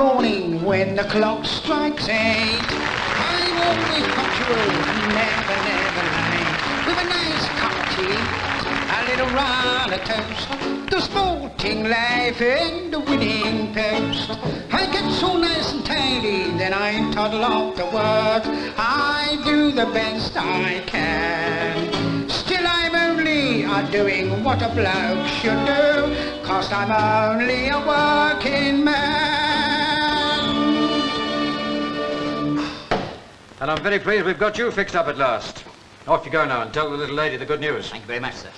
morning when the clock strikes 8. I'm always punctual, never, never late. With a nice cup of tea, a little round of toast, the sporting life and the winning post. I get so nice and tidy, then I toddle off to work. I do the best I can. Still I'm only doing what a bloke should do, 'cause I'm only a working man. And I'm very pleased we've got you fixed up at last. Off you go now and tell the little lady the good news. Thank you very much, sir.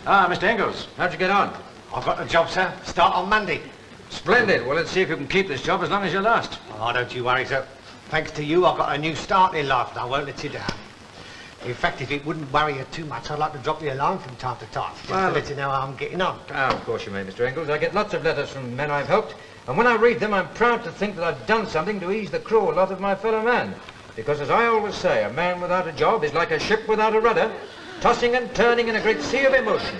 Ah, Mr. Ingalls, how'd you get on? I've got a job, sir. Start on Monday. Splendid. Well, let's see if you can keep this job as long as you last. Oh, don't you worry, sir. Thanks to you, I've got a new start in life and I won't let you down. In fact, if it wouldn't worry you too much, I'd like to drop you a line from time to time, just to let you know how I'm getting on. Ah, of course you may, Mr. Ingalls. I get lots of letters from men I've helped, and when I read them, I'm proud to think that I've done something to ease the cruel lot of my fellow man. Because, as I always say, a man without a job is like a ship without a rudder, tossing and turning in a great sea of emotion,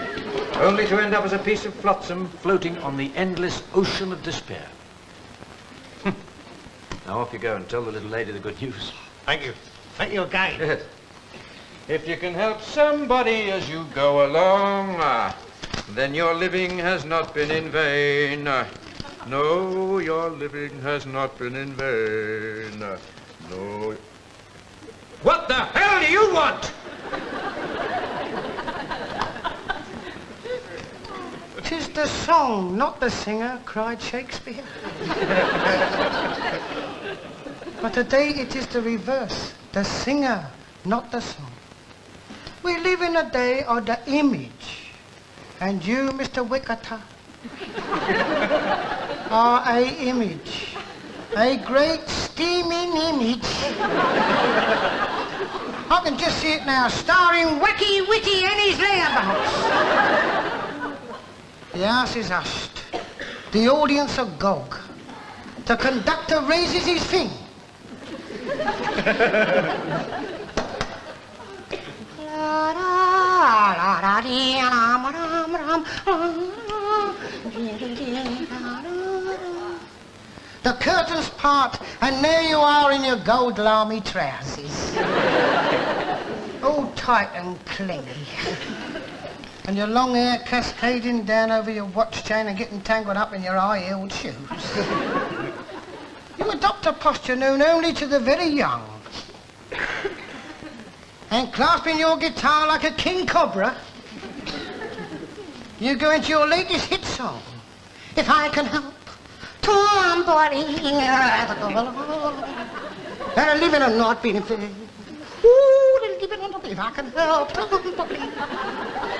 only to end up as a piece of flotsam floating on the endless ocean of despair. Now off you go and tell the little lady the good news. Thank you. Thank you again. Yes. If you can help somebody as you go along, then your living has not been in vain. No, your living has not been in vain. No. What the hell do you want? 'Tis the song, not the singer, cried Shakespeare. But today it is the reverse, the singer, not the song. We live in a day of the image, and you, Mr. Wickata, are a image, a great steaming image. I can just see it now, starring Wacky Witty and his layabouts. The house is hushed, the audience agog. The conductor raises his thing. The curtains part, and there you are in your gold lamy trousers. All tight and clingy. And your long hair cascading down over your watch chain and getting tangled up in your high-heeled shoes. You adopt a posture known only to the very young. And clasping your guitar like a king cobra, you go into your latest hit song, If I Can Help Somebody. And a living or not being free. Ooh, living or not, if I can help somebody.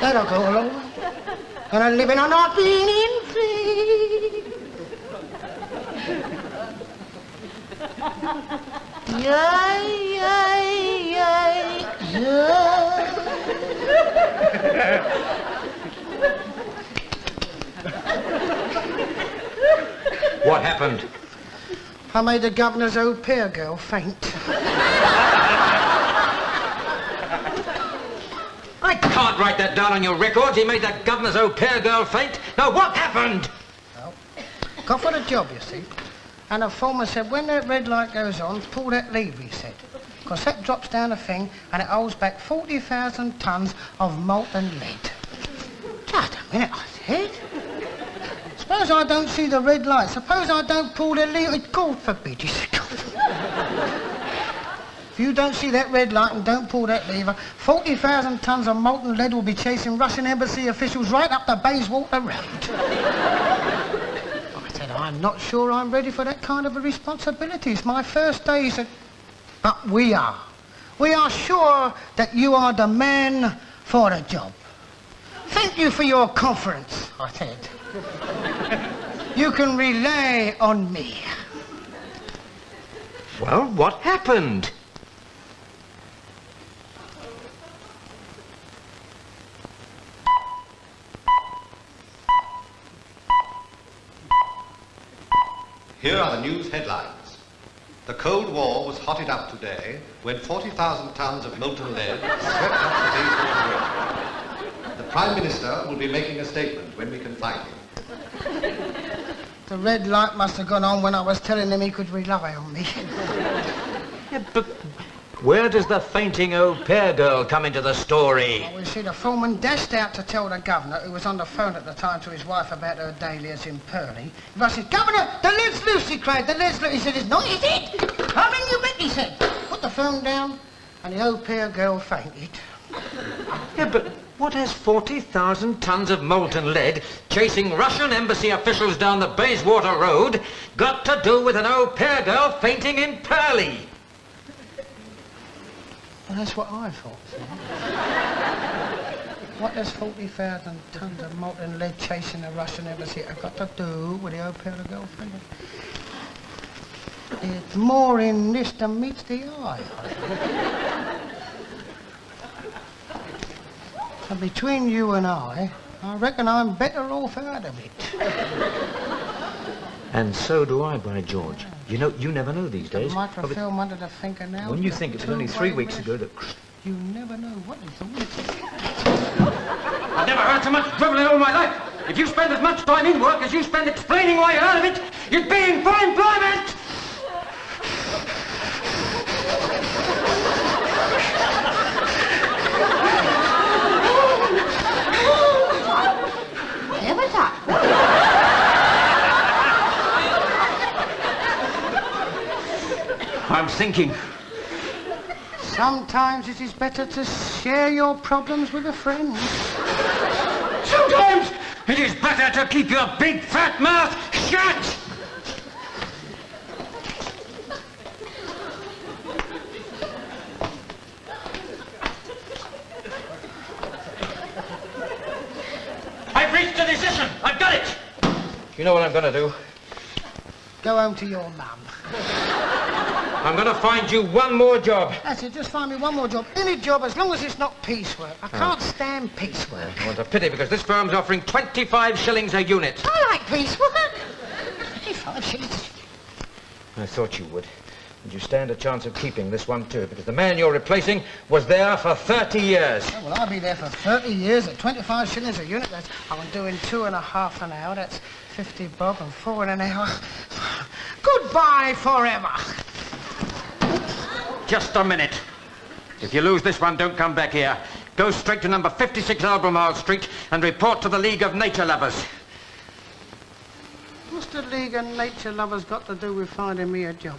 That'll go along. And a living or not being free. Yay, yay, yay, yay. What happened? I made the governor's au pair girl faint. I can't write that down on your records. He made that governor's au pair girl faint. Now, what happened? Well, got for the job, you see. And the foreman said, when that red light goes on, pull that lever, he said. Because that drops down a thing and it holds back 40,000 tons of molten lead. Just a minute, I said. Suppose I don't see the red light. Suppose I don't pull the lever. God forbid, he said. If you don't see that red light and don't pull that lever, 40,000 tons of molten lead will be chasing Russian embassy officials right up the Bayswater Road. I said, I'm not sure I'm ready for that kind of a responsibility. It's my first day. He said, but we are. We are sure that you are the man for the job. Thank you for your confidence, I said. You can rely on me. Well, what happened? Here are the news headlines. The Cold War was hotted up today when 40,000 tons of molten lead swept up the Bayswater Road. The Prime Minister will be making a statement when we can find him. The red light must have gone on when I was telling him he could rely on me. Yeah, but where does the fainting au pair girl come into the story? Well, you see, the foreman dashed out to tell the governor, who was on the phone at the time to his wife about her dahlias in Purley. If I said, Governor, the lead's loose, he cried, the lead's loose. He said, it's not, is it? I'll ring you back, he said. Put the phone down, and the au pair girl fainted. Yeah, but what has 40,000 tons of molten lead chasing Russian embassy officials down the Bayswater Road got to do with an au pair girl fainting in Purley? Well, that's what I thought. What does 40,000 tons of molten lead chasing the Russian embassy have got to do with the au pair girl fainting? It's more in this than meets the eye. And between you and I reckon I'm better off out of it. And so do I, by George. You know, you never know these days. The microfilm under the fingernail. When you think it was only 3 weeks ago that... You never know what is the weakest. I've never heard so much drivel in all my life. If you spend as much time in work as you spend explaining why you're out of it, you'd be in full employment! Never that. I'm thinking. Sometimes it is better to share your problems with a friend. Sometimes it is better to keep your big fat mouth shut! I've reached a decision. I've got it. You know what I'm going to do? Go home to your mum. I'm going to find you one more job. That's it, just find me one more job. Any job, as long as it's not piecework. I can't stand piecework. Well, it's a pity because this firm's offering 25 shillings a unit. I like piecework. 25 shillings. I thought you would. And you stand a chance of keeping this one too, because the man you're replacing was there for 30 years. Oh, well, I'll be there for 30 years at 25 shillings a unit. That's, I'm doing 2.5 an hour. That's 50 bob and 4 an hour. Goodbye forever. Just a minute. If you lose this one, don't come back here. Go straight to number 56 Albemarle Street and report to the League of Nature Lovers. What's the League of Nature Lovers got to do with finding me a job?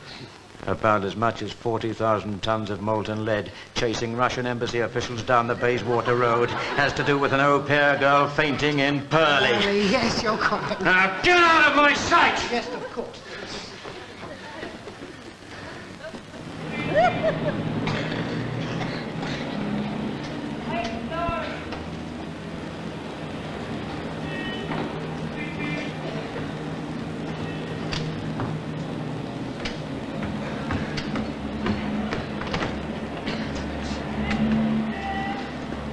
About as much as 40,000 tons of molten lead chasing Russian embassy officials down the Bayswater Road has to do with an au pair girl fainting in Purley. Yes, you're correct. Now get out of my sight! Yes, of course.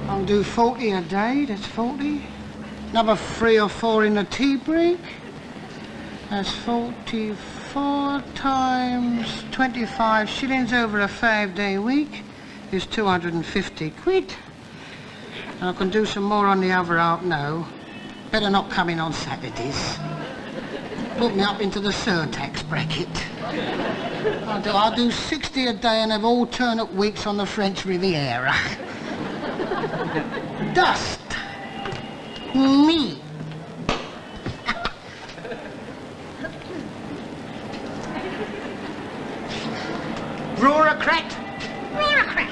I'll do 40 a day, that's 40. Another 3 or 4 in the tea break. That's 44 times 25 shillings over a 5-day week is 250 quid. And I can do some more on the other half now. Better not come in on Saturdays. Put me up into the surtax bracket. I'll do 60 a day and have alternate weeks on the French Riviera. Dust. Me. Bureaucrat. Bureaucrat.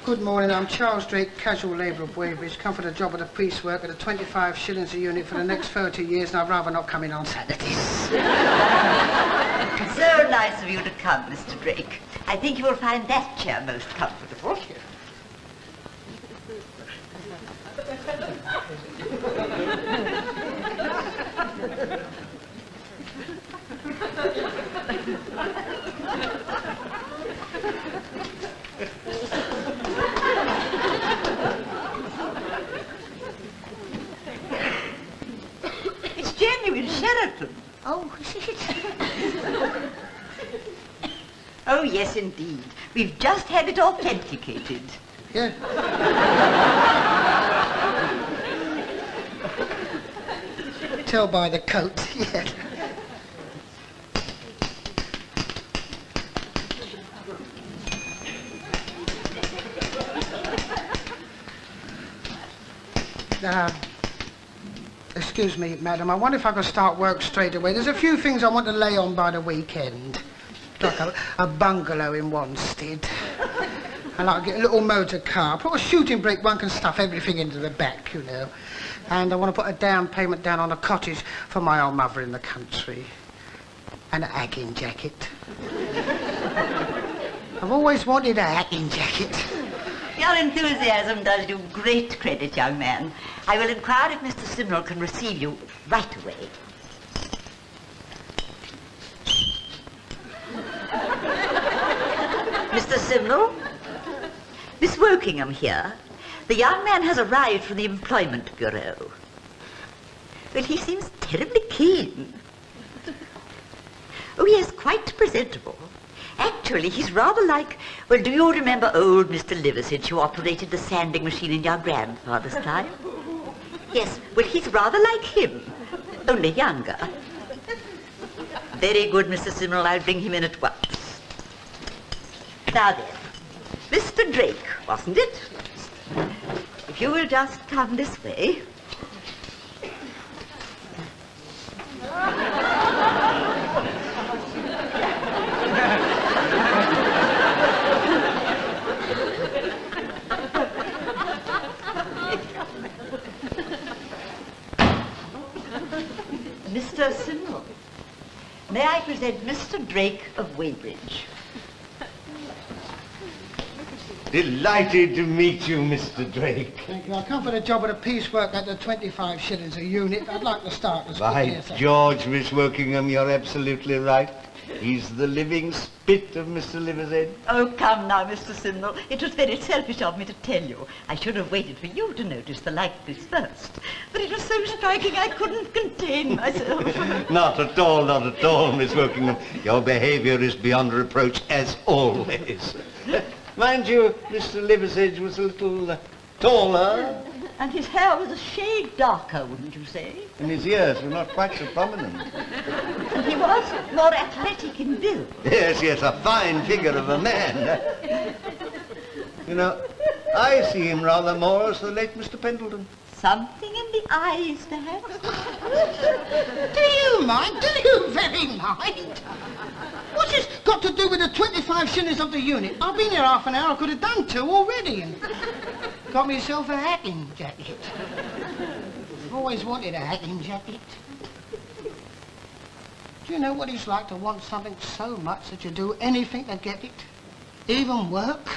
Good morning, I'm Charles Drake, casual labourer of Weybridge, come for the job of the piecework at 25 shillings a unit for the next 30 years, and I'd rather not come in on Saturdays. So nice of you to come, Mr. Drake. I think you will find that chair most comfortable. you in Sheraton. Oh, is it? Oh, yes, indeed. We've just had it authenticated. Yeah. Tell by the coat, yeah. Excuse me, madam. I wonder if I could start work straight away. There's a few things I want to lay on by the weekend. Like a bungalow in Wanstead. I like to get a little motor car. Put a shooting brake, one can stuff everything into the back, you know. And I want to put a down payment down on a cottage for my old mother in the country. And a hacking jacket. I've always wanted a hacking jacket. Your enthusiasm does you great credit, young man. I will inquire if Mr. Simnel can receive you right away. Mr. Simnel? Miss Wokingham here. The young man has arrived from the Employment Bureau. Well, he seems terribly keen. Oh, yes, quite presentable. Actually, he's rather like, well, do you remember old Mr. Liversidge who operated the sanding machine in your grandfather's time? Yes, well, he's rather like him, only younger. Very good, Mr. Simnel, I'll bring him in at once. Now then, Mr. Drake, wasn't it? If you will just come this way. Mr. Simnel, may I present Mr. Drake of Weybridge? Delighted to meet you, Mr. Drake. Thank you. I come for the job of the piecework at the 25 shillings a unit. I'd like to start as quickly By as I... George, Miss Wokingham, you're absolutely right. He's the living spit of Mr. Liversedge. Oh, come now, Mr. Simnel. It was very selfish of me to tell you. I should have waited for you to notice the likeness first. But it was so striking I couldn't contain myself. Not at all, Miss Wokingham. Your behaviour is beyond reproach, as always. Mind you, Mr. Liversedge was a little taller, And his hair was a shade darker, wouldn't you say? and his ears were not quite so prominent. And he was more athletic in build. Yes, a fine figure of a man. You know, I see him rather more as the late Mr. Pendleton. Something in the eyes, perhaps. Do you mind? Do you very mind? What's this got to do with the 25 shillings of the unit? I've been here half an hour. I could have done 2 already. And got myself a hacking jacket. I've always wanted a hacking jacket. Do you know what it's like to want something so much that you do anything to get it? Even work?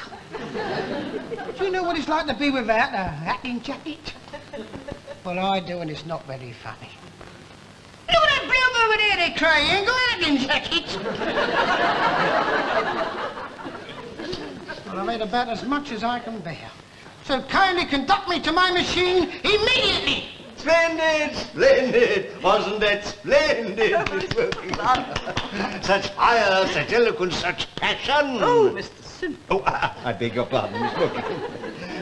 Do you know what it's like to be without a hacking jacket? Well, I do, and it's not very funny. Look at that bloke over there, they cry, ain't got a hacking jacket. Well, I've had about as much as I can bear. So kindly conduct me to my machine immediately. Splendid! Wasn't that splendid, Miss Wokingham? Such fire, such eloquence, such passion! Oh, Mr. Simnel. Oh, I beg your pardon, Miss Wokingham.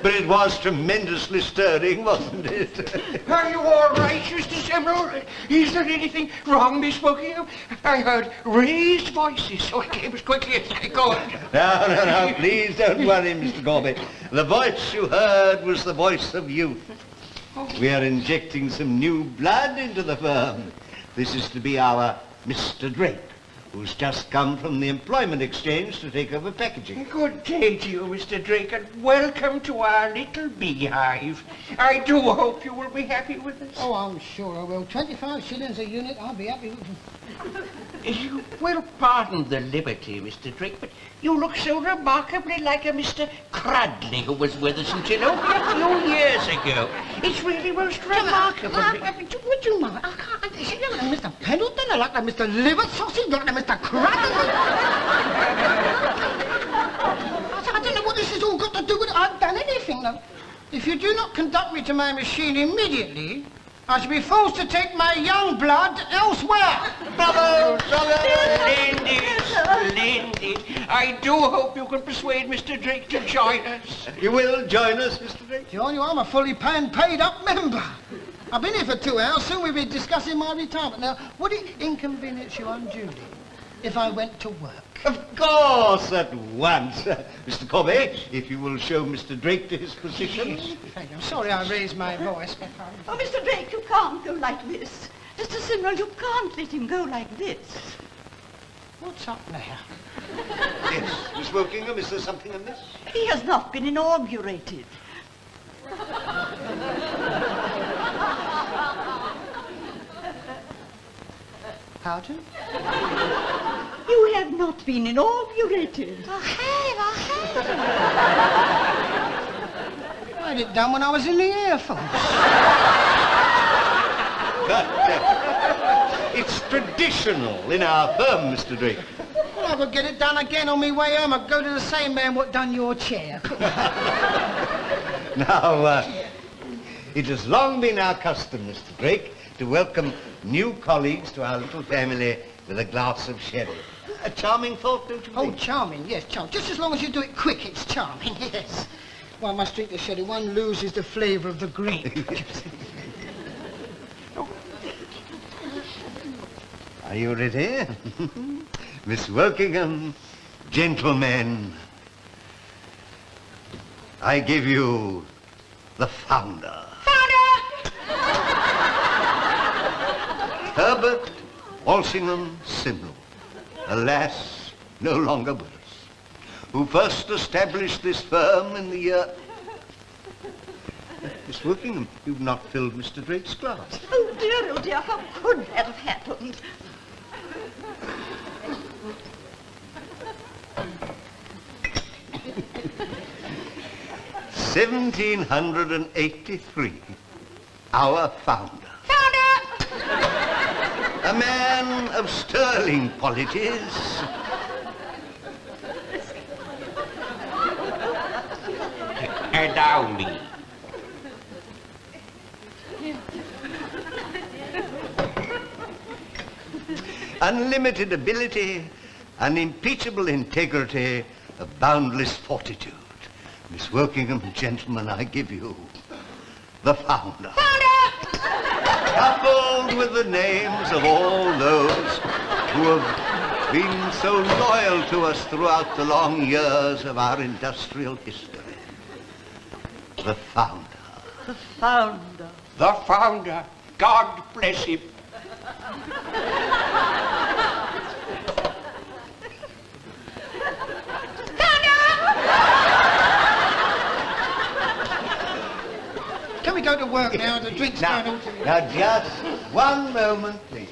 But it was tremendously stirring, wasn't it? Are you all right, Mr. Simnel? Is there anything wrong, Miss Wokingham? I heard raised voices, so I came as quickly as I could. No, please don't worry, Mr. Gorby. The voice you heard was the voice of youth. We are injecting some new blood into the firm. This is to be our Mr. Drake, who's just come from the Employment Exchange to take over packaging. Good day to you, Mr. Drake, and welcome to our little beehive. I do hope you will be happy with us. Oh, I'm sure I will. 25 shillings a unit, I'll be happy with You will pardon the liberty, Mr. Drake, but you look so remarkably like a Mr. Crudley who was with us until only a few years ago. It's really most remarkable. Would you mind? I can't... Is it like Mr. Pendleton? I like that Mr. Liver Sausage? Like that Mr. Crudley? I don't know what this has all got to do with it. I haven't done anything, though. If you do not conduct me to my machine immediately, I shall be forced to take my young blood elsewhere. Bravo! Splendid, splendid. I do hope you can persuade Mr. Drake to join us. You will join us, Mr. Drake? Join you, I'm a fully paid-up member. I've been here for 2 hours, soon we'll be discussing my retirement. Now, would it inconvenience you unduly if I went to work? Of course, at once. Mr. Corby, if you will show Mr. Drake to his position. Thank you. I'm sorry I raised my voice, but Oh, Mr. Drake, you can't go like this. Mr. Simnel, you can't let him go like this. what's up now? Yes, Miss Wokingham, is there something amiss? He has not been inaugurated. Pardon? You have not been inaugurated. I had it done when I was in the Air Force. But it's traditional in our firm, Mr. Drake. Well, I could get it done again on me way home. I'd go to the same man what done your chair. Now, it has long been our custom, Mr. Drake, to welcome new colleagues to our little family with a glass of sherry. A charming thought, don't you Oh, think? charming, yes, charming. Just as long as you do it quick, it's charming, yes. One must drink the sherry, one loses the flavour of the grape. Are you ready? Miss Wokingham, gentlemen, I give you the founder. Herbert Walsingham Simnel, alas, no longer with us, who first established this firm in the year... Miss Wokingham, you've not filled Mr. Drake's glass. Oh dear, how could that have happened? (1783), our founder. A man of sterling qualities. Allow me. Unlimited ability, unimpeachable integrity, of boundless fortitude. Miss Wokingham, gentlemen, I give you the founder. Coupled with the names of all those who have been so loyal to us throughout the long years of our industrial history. The founder. The founder. The founder. God bless him. Can we go to work now? The drink's Now, going on. now just one moment, please.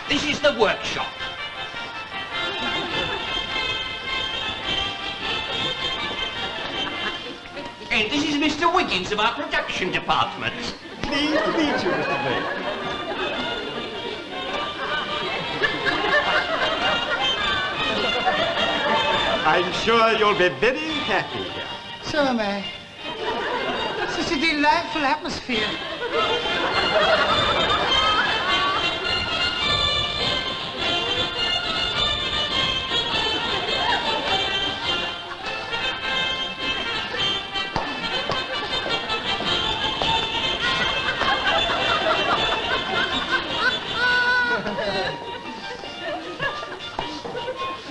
This is the workshop. And this is Mr. Wiggins of our production department. pleased to meet you, Mr. Drake. I'm sure you'll be very happy here. So am I. Such a delightful atmosphere.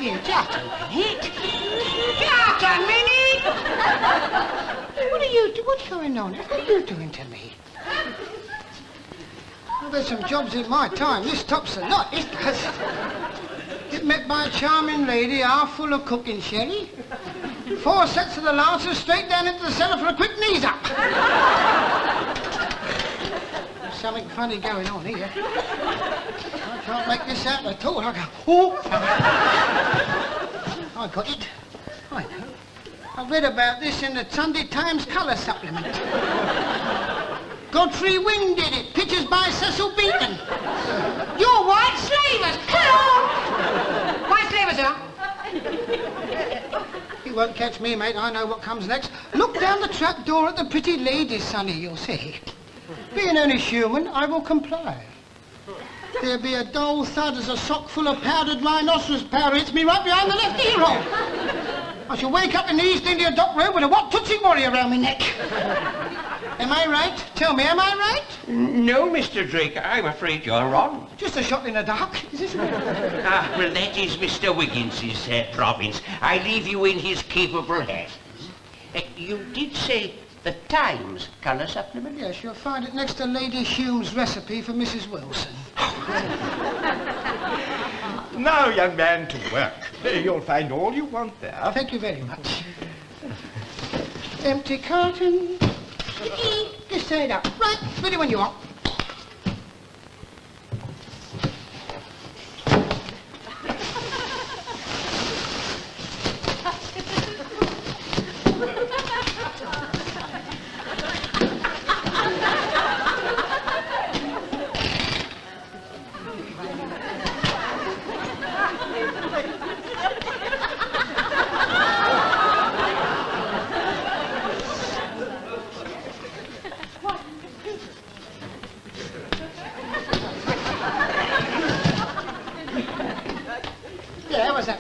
You just open it. Just a minute! What's going on? What are you doing to me? Well, there's some jobs in my time. This tops a lot, it does. Get met by a charming lady, half full of cooking sherry. 4 sets of the Lancers straight down into the cellar for a quick knees up. There's something funny going on here. I can't make this out at all. I go, oh! I got it. I know. I read about this in the Sunday Times colour supplement. Godfrey Wing did it. Pictures by Cecil Beaton. You're white slavers. Hello! White slavers, sir. You won't catch me, mate. I know what comes next. Look down the trap door at the pretty lady, Sonny, you'll see. Being only human, I will comply. There'll be a dull thud as a sock full of powdered rhinoceros powder hits me right behind the left ear hole. I shall wake up in the East India Dock Road with a what Tootsie Warrior around my neck. Am I right? Tell me, am I right? No, Mr. Drake, I'm afraid you're wrong. Just a shot in the dark, is this right? Well, that is Mr. Wiggins's province. I leave you in his capable hands. You did say the Times colour supplement? Yes, you'll find it next to Lady Hume's recipe for Mrs. Wilson. Now, young man, to work. You'll find all you want there. Thank you very much. Empty carton. Just say it up. Right, ready when you are.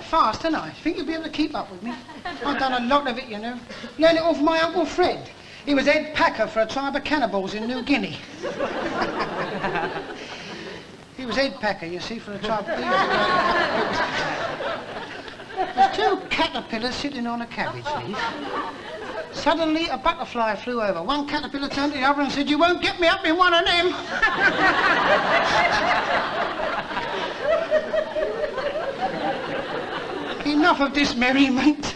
Fast, didn't I? Think you'll be able to keep up with me? I've done a lot of it, you know. Learned it off my Uncle Fred. He was head packer for a tribe of cannibals in New Guinea. He was head packer, you see, for a tribe of... There's 2 caterpillars sitting on a cabbage leaf. Suddenly, a butterfly flew over. One caterpillar turned to the other and said, "You won't get me up in one of them." Enough of this merriment.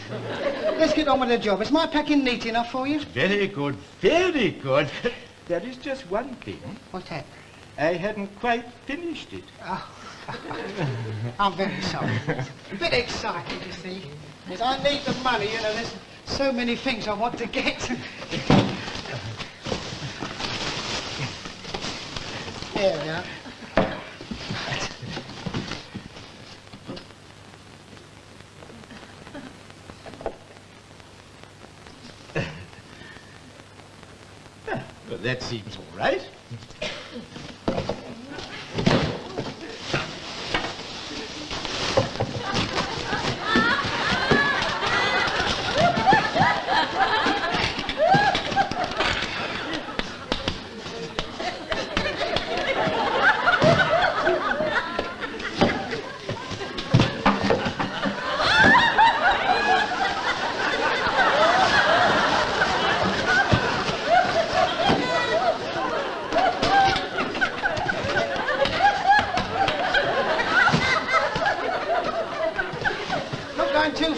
Let's get on with the job. Is my packing neat enough for you? Very good, very good. There is just one thing. What's that? I hadn't quite finished it. Oh. I'm very sorry. A bit excited, you see. Yes, I need the money, you know. There's so many things I want to get. There we are. Well, that seems all right.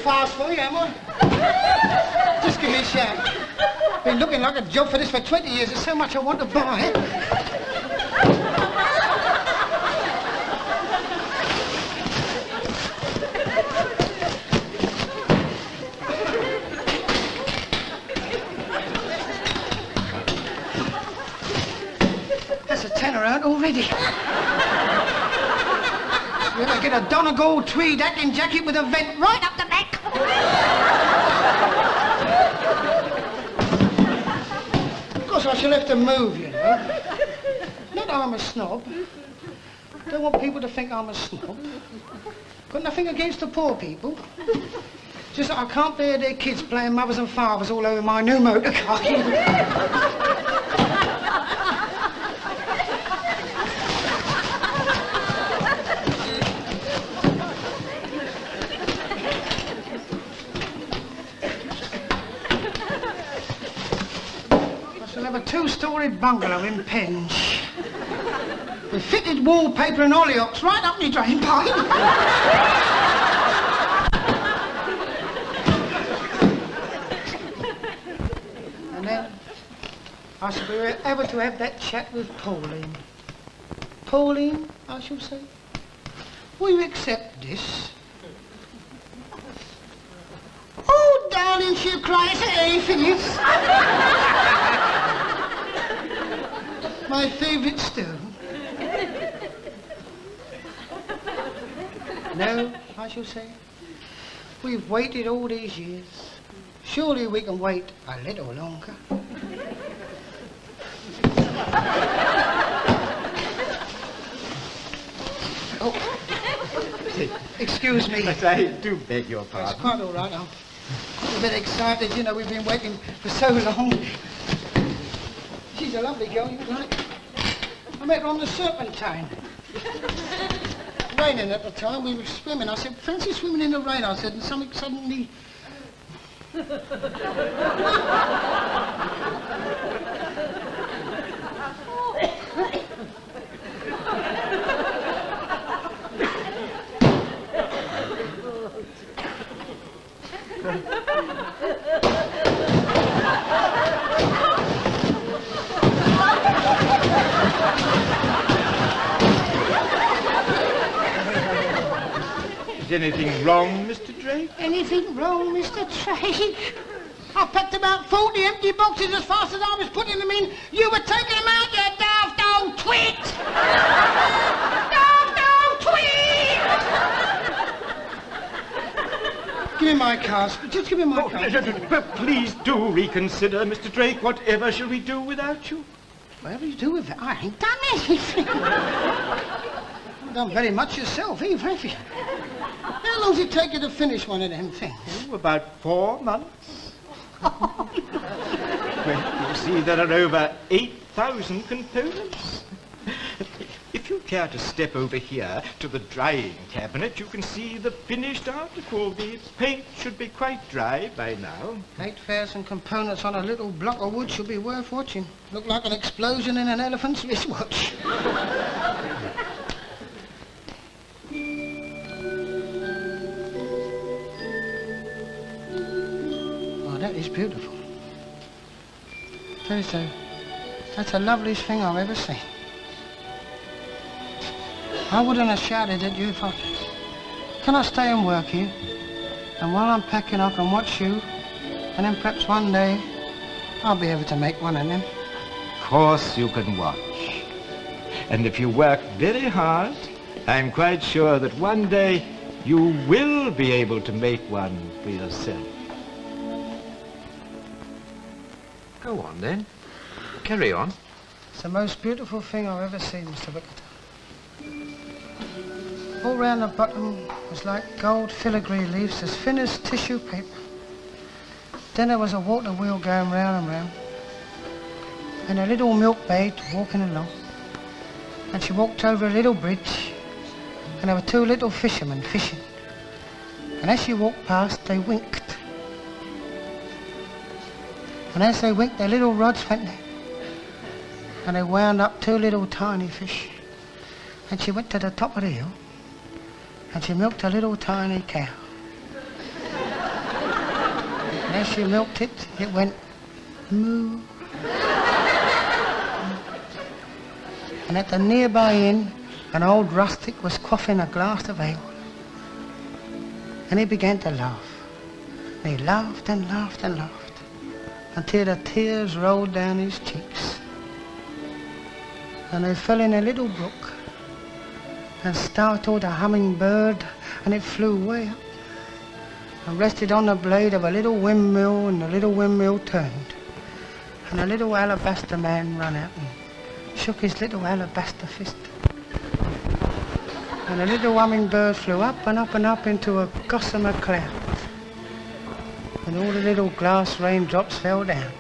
Fast for you, am I? Just give me a shout. Been looking like a job for this for 20 years. There's so much I want to buy. That's a tenner out already. We're going to get a Donegal tweed acting jacket with a vent right up the back. Of course, I shall have to move, you know. Not that I'm a snob. Don't want people to think I'm a snob. Got nothing against the poor people. Just that I can't bear their kids playing mothers and fathers all over my new motor car. I shall have a two-storey bungalow in Penge. With fitted wallpaper and hollyoaks right up my drain pipe. And then I shall be able to have that chat with Pauline. Pauline, I shall say, will you accept this? Oh, darling, she'll cry. It's A for this. My favourite stone. No, I shall say, we've waited all these years. Surely we can wait a little longer. Oh, excuse me. But I do beg your It's pardon. quite all right. I'm a bit excited. You know, we've been waiting for so long. She's a lovely girl, you like. I met her on the Serpentine. Raining at the time, we were swimming. I said, fancy swimming in the rain, I said, and something suddenly... Is anything wrong, Mr. Drake? Anything wrong, Mr. Drake? I packed about 40 empty boxes as fast as I was putting them in. You were taking them out, you daft old twit! Daft old twit! Give me my card. Just give me my card. No, please do reconsider, Mr. Drake. Whatever shall we do without you? Whatever you do with it, I ain't done anything. You've done very much yourself, either, have you? How long does it take you to finish one of them things? Oh, about 4 months. Well, you see, there are over 8,000 components. If you care to step over here to the drying cabinet, you can see the finished article. The paint should be quite dry by now. 8,000 components on a little block of wood should be worth watching. Look like an explosion in an elephant's wristwatch. Oh, that is beautiful. That's the loveliest thing I've ever seen. I wouldn't have shouted at you if I... Can I stay and work here? And while I'm packing, I can watch you. And then perhaps one day, I'll be able to make one of them. Of course you can watch. And if you work very hard, I'm quite sure that one day you will be able to make one for yourself. Go on, then. Carry on. It's the most beautiful thing I've ever seen, Mr. Victor. All round the bottom was like gold filigree leaves as thin as tissue paper. Then there was a water wheel going round and round. And a little milk maid walking along. And she walked over a little bridge. And there were 2 little fishermen fishing. And as she walked past, they winked. And as they winked, their little rods went there. And they wound up 2 little tiny fish. And she went to the top of the hill. And she milked a little tiny cow. And as she milked it, it went moo. And at the nearby inn, an old rustic was quaffing a glass of ale. And he began to laugh. And he laughed and laughed and laughed until the tears rolled down his cheeks. and they fell in a little brook and startled a hummingbird, and it flew way up and rested on the blade of a little windmill, and the little windmill turned, and a little alabaster man ran out and shook his little alabaster fist, and the little hummingbird flew up and up and up into a gossamer cloud, and all the little glass raindrops fell down,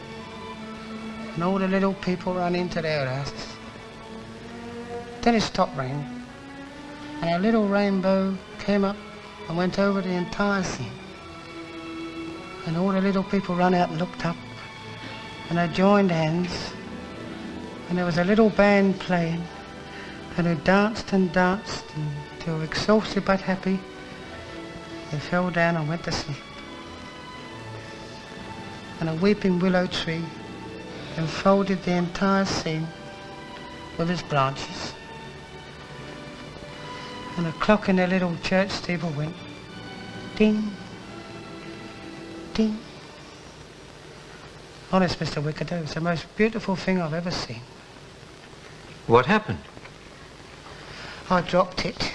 and all the little people ran into their houses. Then it stopped raining, and a little rainbow came up and went over the entire scene. And all the little people ran out and looked up, and they joined hands, and there was a little band playing, and they danced and danced until, exhausted but happy, they fell down and went to sleep. And a weeping willow tree enfolded the entire scene with its branches. And the clock in the little church steeple went ding, ding. Honest, Mr. Wickeder, it's the most beautiful thing I've ever seen. What happened? I dropped it. Like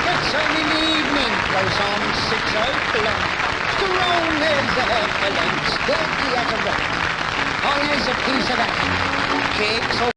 that sun in the evening goes on 6:00, strong as the hercules, steady as a rock. Oh, here's a piece of that. Cakes